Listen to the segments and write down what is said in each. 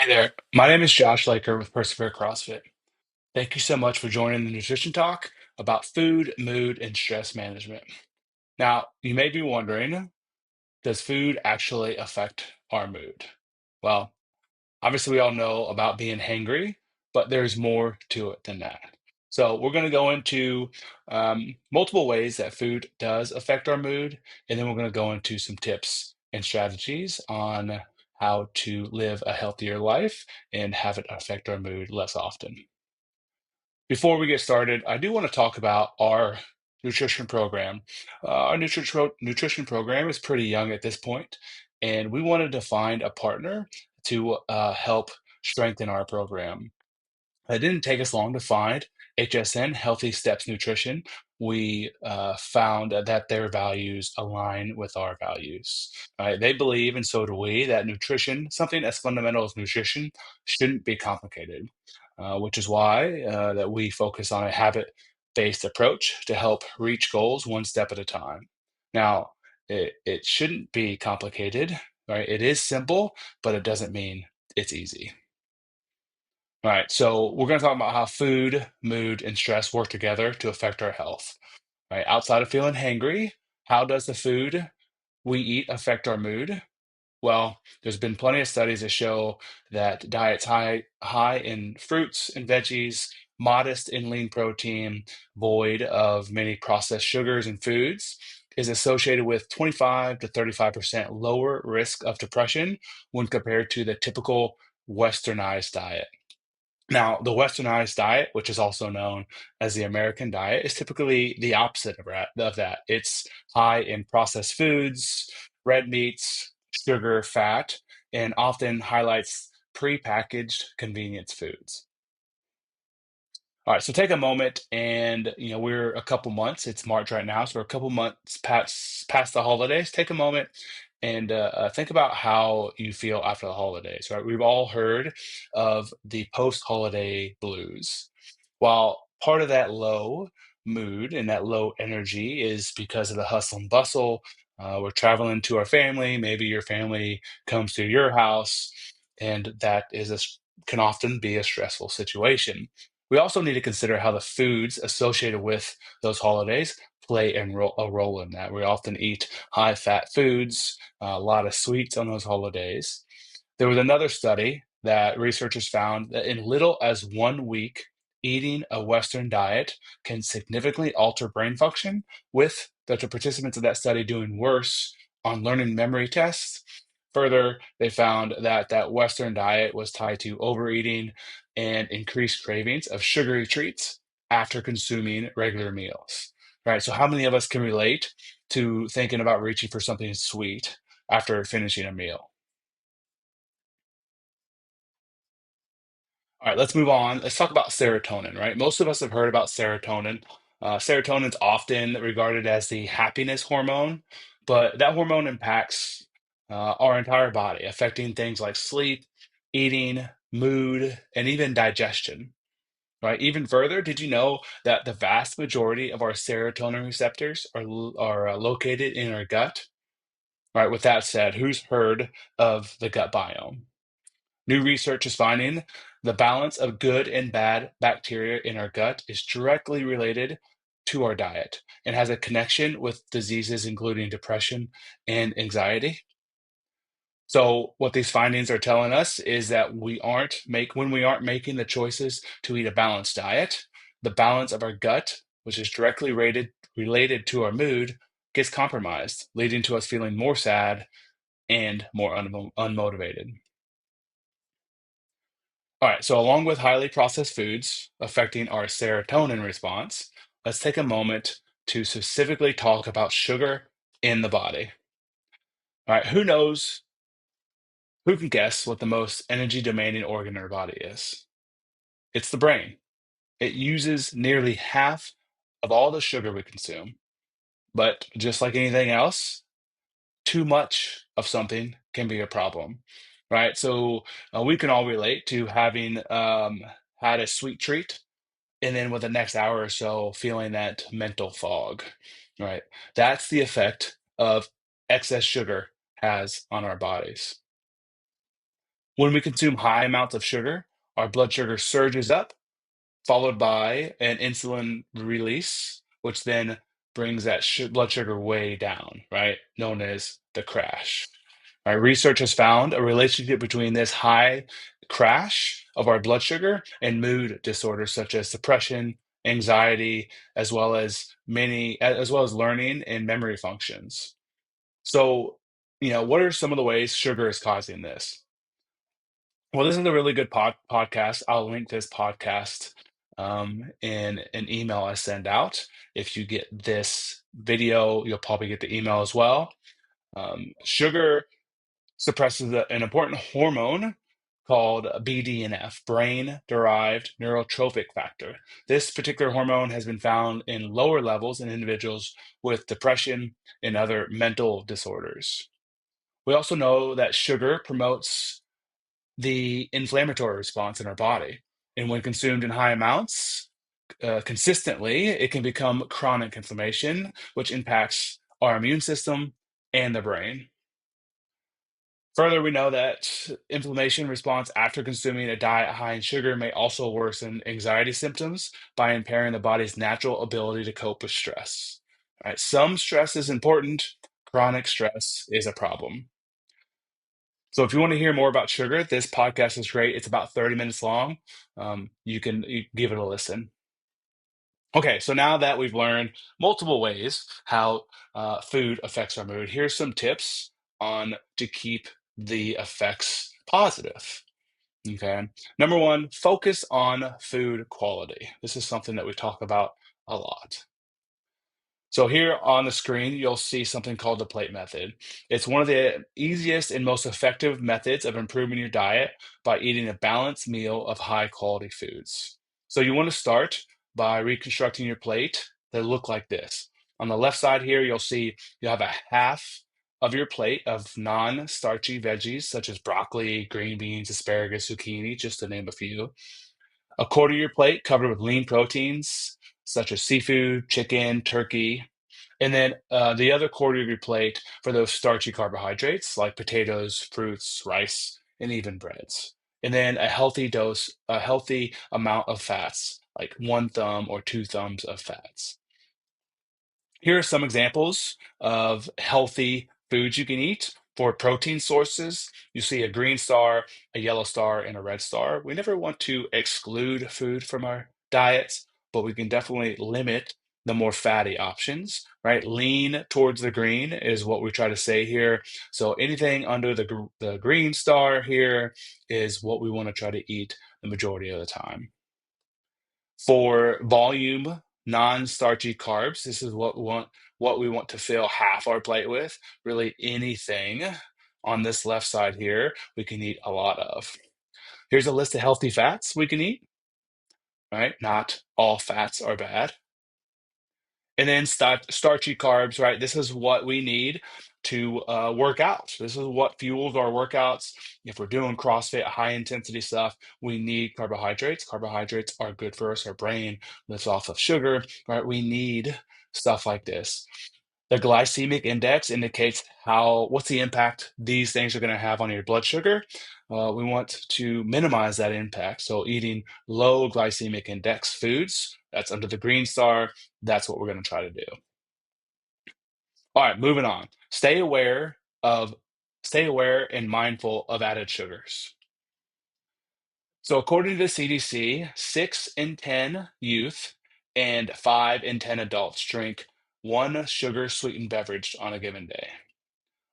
Hey there. My name is Josh Laker with Persevere CrossFit. Thank you so much for joining the nutrition talk about food, mood, and stress management. Now, you may be wondering, does food actually affect our mood? Well, obviously, we all know about being hangry, but there's more to it than that. So, we're going to go into multiple ways that food does affect our mood, and then we're going to go into some tips and strategies on how to live a healthier life and have it affect our mood less often. Before we get started, I do want to talk about our nutrition program. Our nutrition program is pretty young at this point, and we wanted to find a partner to help strengthen our program. It didn't take us long to find HSN, Healthy Steps Nutrition. We found that their values align with our values. They believe, and so do we, that nutrition, something as fundamental as nutrition, shouldn't be complicated, which is why that we focus on a habit-based approach to help reach goals one step at a time. Now, it shouldn't be complicated, right? It is simple, but it doesn't mean it's easy. All right, so we're going to talk about how food, mood, and stress work together to affect our health. Right, outside of feeling hangry, how does the food we eat affect our mood? Well, there's been plenty of studies that show that diets high in fruits and veggies, modest in lean protein, void of many processed sugars and foods, is associated with 25 to 35% lower risk of depression when compared to the typical westernized diet. Now, the Westernized diet, which is also known as the American diet, is typically the opposite of that. It's high in processed foods, red meats, sugar, fat, and often highlights prepackaged convenience foods. All right, so take a moment and we're a couple months, it's March right now, so we're a couple months past the holidays. Take a moment and think about how you feel after the holidays, right? We've all heard of the post-holiday blues. While part of that low mood and that low energy is because of the hustle and bustle, we're traveling to our family, maybe your family comes to your house, and that can often be a stressful situation. We also need to consider how the foods associated with those holidays play a role in that. We often eat high fat foods, a lot of sweets on those holidays. There was another study that researchers found that in little as 1 week, eating a Western diet can significantly alter brain function, with the participants of that study doing worse on learning memory tests. Further, they found that that Western diet was tied to overeating and increased cravings of sugary treats after consuming regular meals. Right. So, how many of us can relate to thinking about reaching for something sweet after finishing a meal? All right, let's move on. Let's talk about serotonin, right? Most of us have heard about serotonin. Serotonin is often regarded as the happiness hormone, but that hormone impacts our entire body, affecting things like sleep, eating, mood, and even digestion, right? Even further, did you know that the vast majority of our serotonin receptors are located in our gut? Right, with that said, who's heard of the gut biome? New research is finding the balance of good and bad bacteria in our gut is directly related to our diet and has a connection with diseases including depression and anxiety. So what these findings are telling us is that when we aren't making the choices to eat a balanced diet, the balance of our gut, which is directly related to our mood, gets compromised, leading to us feeling more sad and more unmotivated. All right, so along with highly processed foods affecting our serotonin response, let's take a moment to specifically talk about sugar in the body. All right, who can guess what the most energy demanding organ in our body is? It's the brain. It uses nearly half of all the sugar we consume. But just like anything else, too much of something can be a problem, right? So we can all relate to having had a sweet treat and then with the next hour or so feeling that mental fog, right? That's the effect of excess sugar has on our bodies. When we consume high amounts of sugar, our blood sugar surges up, followed by an insulin release, which then brings that blood sugar way down, right? Known as the crash. Right? Research has found a relationship between this high crash of our blood sugar and mood disorders such as depression, anxiety, as well as learning and memory functions. So, what are some of the ways sugar is causing this? Well, this is a really good podcast. I'll link this podcast in an email I send out. If you get this video, you'll probably get the email as well. Sugar suppresses an important hormone called BDNF, brain derived neurotrophic factor. This particular hormone has been found in lower levels in individuals with depression and other mental disorders. We also know that sugar promotes the inflammatory response in our body. And when consumed in high amounts, consistently, it can become chronic inflammation, which impacts our immune system and the brain. Further, we know that inflammation response after consuming a diet high in sugar may also worsen anxiety symptoms by impairing the body's natural ability to cope with stress. All right, some stress is important, chronic stress is a problem. So if you want to hear more about sugar, this podcast is great. It's about 30 minutes long. You give it a listen. Okay, so now that we've learned multiple ways how food affects our mood, here's some tips on to keep the effects positive. Okay, number one, focus on food quality. This is something that we talk about a lot. So here on the screen, you'll see something called the plate method. It's one of the easiest and most effective methods of improving your diet by eating a balanced meal of high quality foods. So you want to start by reconstructing your plate that look like this. On the left side here, you'll see you have a half of your plate of non-starchy veggies such as broccoli, green beans, asparagus, zucchini, just to name a few. A quarter of your plate covered with lean proteins such as seafood, chicken, turkey, and then the other quarter of your plate for those starchy carbohydrates like potatoes, fruits, rice, and even breads. And then a healthy amount of fats, like one thumb or two thumbs of fats. Here are some examples of healthy foods you can eat. For protein sources, you see a green star, a yellow star, and a red star. We never want to exclude food from our diets, but we can definitely limit the more fatty options, right? Lean towards the green is what we try to say here. So anything under the green star here is what we want to try to eat the majority of the time. For volume, non-starchy carbs, this is what we want to fill half our plate with. Really anything on this left side here, we can eat a lot of. Here's a list of healthy fats we can eat, right? Not all fats are bad. And then starchy carbs, right? This is what we need to work out. This is what fuels our workouts. If we're doing CrossFit, high intensity stuff, we need carbohydrates. Carbohydrates are good for us. Our brain lives off of sugar, right? We need stuff like this. The glycemic index indicates what's the impact these things are going to have on your blood sugar. We want to minimize that impact. So eating low glycemic index foods, that's under the green star, that's what we're going to try to do. All right, moving on. Of Stay aware and mindful of added sugars. So according to the CDC, 6 in 10 youth and 5 in 10 adults drink one sugar sweetened beverage on a given day.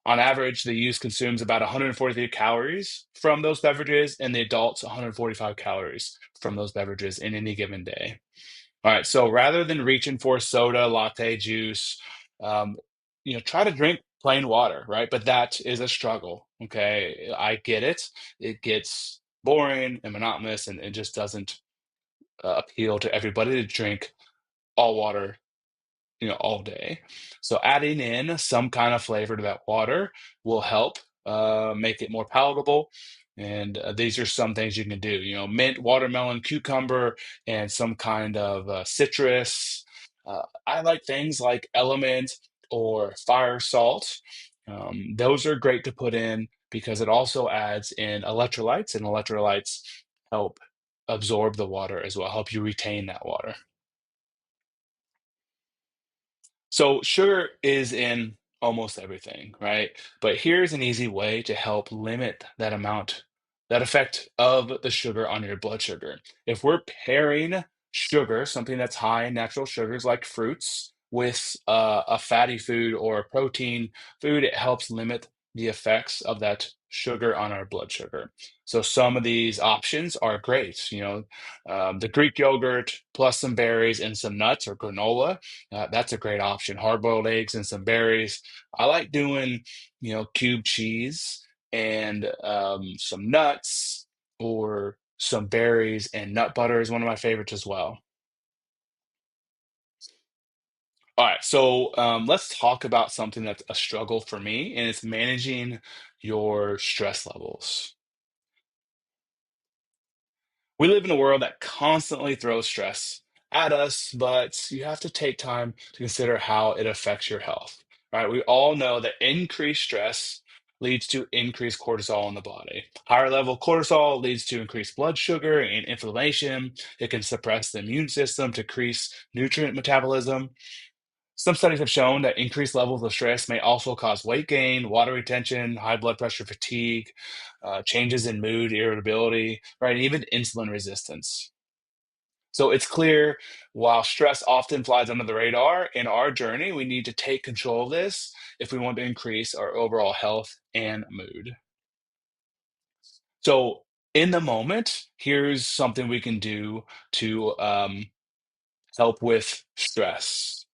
On average, the youth consumes about 143 calories from those beverages, and the adults 145 calories from those beverages in any given day. All right, so rather than reaching for soda, latte, juice, um, try to drink plain water, right? But that is a struggle. Okay, I get it. It gets boring and monotonous, and it just doesn't appeal to everybody to drink all water all day. So adding in some kind of flavor to that water will help make it more palatable. And these are some things you can do. Mint, watermelon, cucumber, and some kind of citrus. I like things like Element or Fire Salt. Those are great to put in because it also adds in electrolytes, and electrolytes help absorb the water as well, help you retain that water. So sugar is in almost everything, right? But here's an easy way to help limit that amount, that effect of the sugar on your blood sugar. If we're pairing sugar, something that's high in natural sugars like fruits, with a fatty food or a protein food, it helps limit the effects of that sugar on our blood sugar. So some of these options are great. The Greek yogurt plus some berries and some nuts or granola, that's a great option. Hard-boiled eggs and some berries. I like doing, cube cheese and some nuts or some berries, and nut butter is one of my favorites as well. All right, so let's talk about something that's a struggle for me, and it's managing your stress levels. We live in a world that constantly throws stress at us, but you have to take time to consider how it affects your health, right? We all know that increased stress leads to increased cortisol in the body. Higher level cortisol leads to increased blood sugar and inflammation. It can suppress the immune system, decrease nutrient metabolism. Some studies have shown that increased levels of stress may also cause weight gain, water retention, high blood pressure, fatigue, changes in mood, irritability, right, and even insulin resistance. So it's clear while stress often flies under the radar in our journey, we need to take control of this if we want to increase our overall health and mood. So in the moment, here's something we can do to help with stress.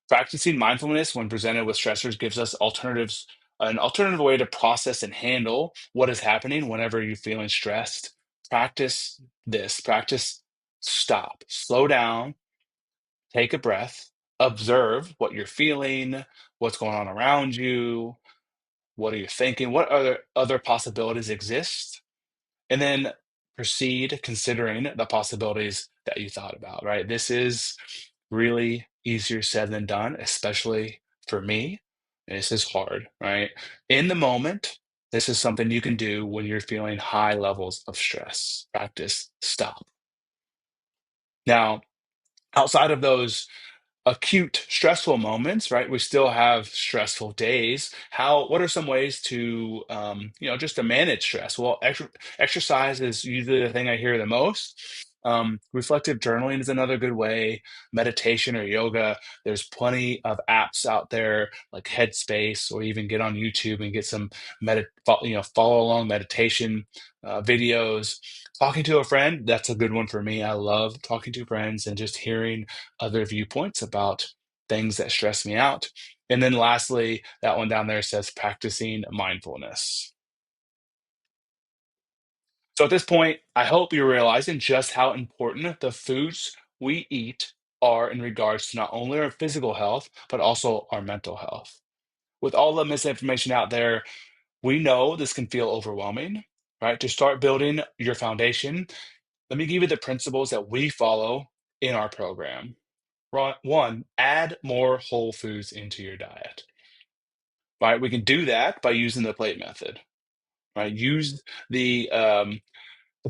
Practicing mindfulness when presented with stressors gives us an alternative way to process and handle what is happening whenever you're feeling stressed. Practice this. Practice stop, slow down, take a breath, observe what you're feeling, what's going on around you, what are you thinking, what other possibilities exist, and then proceed considering the possibilities that you thought about, right? This is really easier said than done, especially for me. This is hard, right? In the moment, this is something you can do when you're feeling high levels of stress. Practice stop. Now, outside of those acute stressful moments, right? We still have stressful days. What are some ways to, just to manage stress? Well, exercise is usually the thing I hear the most. Reflective journaling is another good way. Meditation or yoga. There's plenty of apps out there like Headspace, or even get on YouTube and get some follow along meditation videos. Talking to a friend, that's a good one for me. I love talking to friends and just hearing other viewpoints about things that stress me out. And then lastly, that one down there says practicing mindfulness. So at this point, I hope you're realizing just how important the foods we eat are in regards to not only our physical health, but also our mental health. With all the misinformation out there, we know this can feel overwhelming, right? To start building your foundation, let me give you the principles that we follow in our program. One, add more whole foods into your diet. Right? We can do that by using the plate method. Right? Use the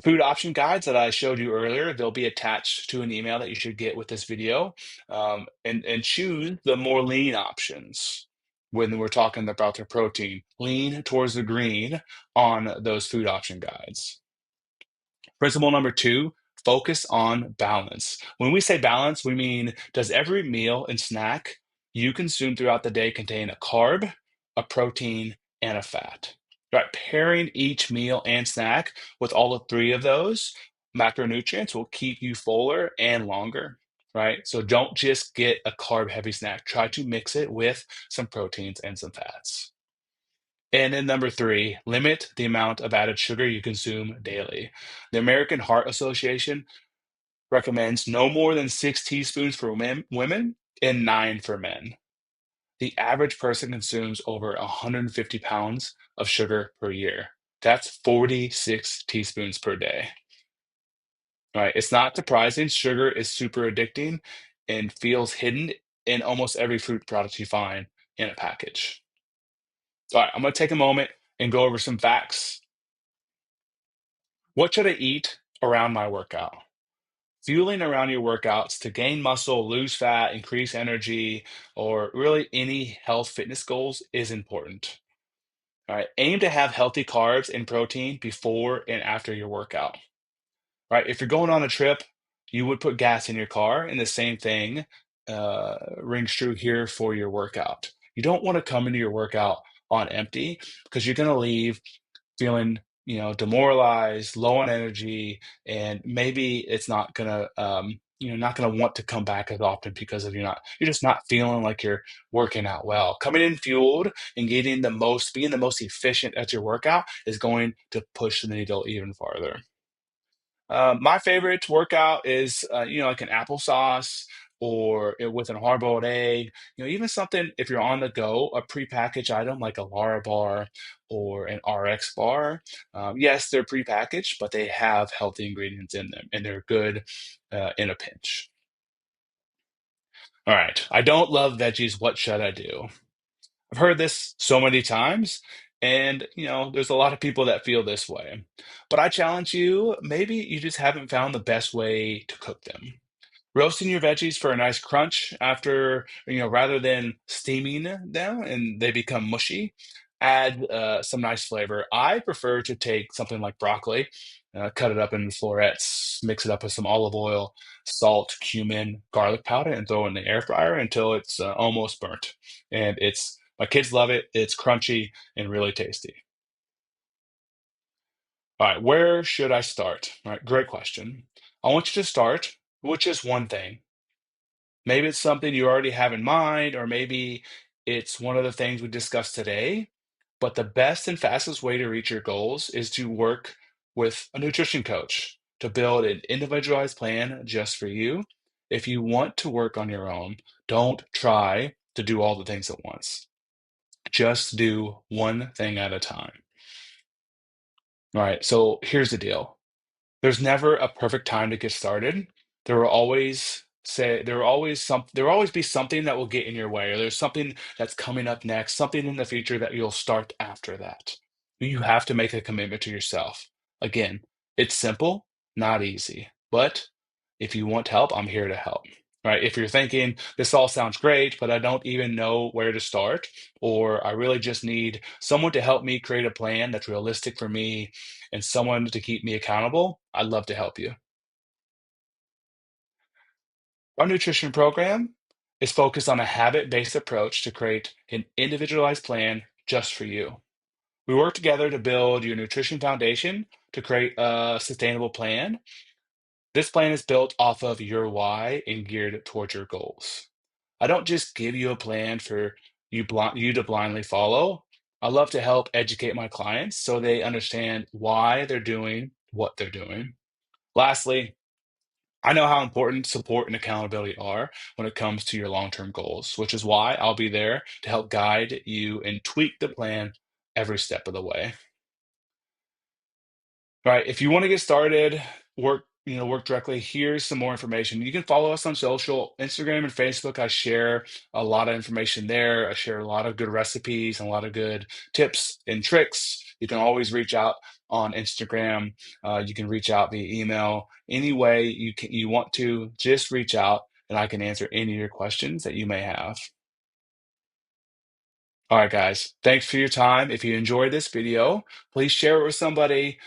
food option guides that I showed you earlier. They'll be attached to an email that you should get with this video, and choose the more lean options when we're talking about the protein. Lean towards the green on those food option guides. Principle number two, focus on balance. When we say balance, we mean, does every meal and snack you consume throughout the day contain a carb, a protein, and a fat? Right, pairing each meal and snack with all of three of those macronutrients will keep you fuller and longer. Right, so don't just get a carb heavy snack. Try to mix it with some proteins and some fats. And then number three, limit the amount of added sugar you consume daily. The American Heart Association recommends no more than 6 teaspoons for women and 9 for men. The average person consumes over 150 pounds of sugar per year. That's 46 teaspoons per day. Right? It's not surprising. Sugar is super addicting and feels hidden in almost every food product you find in a package. All right, I'm going to take a moment and go over some facts. What should I eat around my workout? Fueling around your workouts to gain muscle, lose fat, increase energy, or really any health fitness goals is important. All right, aim to have healthy carbs and protein before and after your workout. Right, if you're going on a trip, you would put gas in your car, and the same thing rings true here for your workout. You don't want to come into your workout on empty because you're going to leave feeling, demoralized, low on energy, and maybe it's not gonna, not gonna want to come back as often because you're just not feeling like you're working out well. Coming in fueled and being the most efficient at your workout is going to push the needle even farther. My favorite workout is, like an applesauce or with a hard-boiled egg. Even something if you're on the go, a prepackaged item like a Lara bar or an RX bar. Yes, they're prepackaged, but they have healthy ingredients in them, and they're good in a pinch. All right, I don't love veggies. What should I do? I've heard this so many times, and there's a lot of people that feel this way. But I challenge you, maybe you just haven't found the best way to cook them. Roasting your veggies for a nice crunch after, rather than steaming them and they become mushy, add some nice flavor. I prefer to take something like broccoli, cut it up in florets, mix it up with some olive oil, salt, cumin, garlic powder, and throw it in the air fryer until it's almost burnt. And my kids love it. It's crunchy and really tasty. All right, where should I start? All right, great question. I want you to start with just one thing. Maybe it's something you already have in mind, or maybe it's one of the things we discussed today. But the best and fastest way to reach your goals is to work with a nutrition coach to build an individualized plan just for you. If you want to work on your own, don't try to do all the things at once. Just do one thing at a time. All right, so here's the deal. There's never a perfect time to get started. There will always be something that will get in your way, or there's something that's coming up next, something in the future that you'll start after that. You have to make a commitment to yourself. Again, it's simple, not easy. But if you want help, I'm here to help. Right? If you're thinking this all sounds great, but I don't even know where to start, or I really just need someone to help me create a plan that's realistic for me and someone to keep me accountable, I'd love to help you. Our nutrition program is focused on a habit based approach to create an individualized plan just for you. We work together to build your nutrition foundation to create a sustainable plan. This plan is built off of your why and geared towards your goals. I don't just give you a plan for you to blindly follow. I love to help educate my clients so they understand why they're doing what they're doing. Lastly, I know how important support and accountability are when it comes to your long term goals, which is why I'll be there to help guide you and tweak the plan every step of the way. Right. If you want to get started, work directly, here's some more information. You can follow us on social, Instagram and Facebook. I share a lot of information there. I share a lot of good recipes and a lot of good tips and tricks. You can always reach out on Instagram. You can reach out via email. Any way you want to, just reach out and I can answer any of your questions that you may have. All right, guys. Thanks for your time. If you enjoyed this video, please share it with somebody.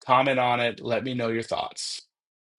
Comment on it. Let me know your thoughts.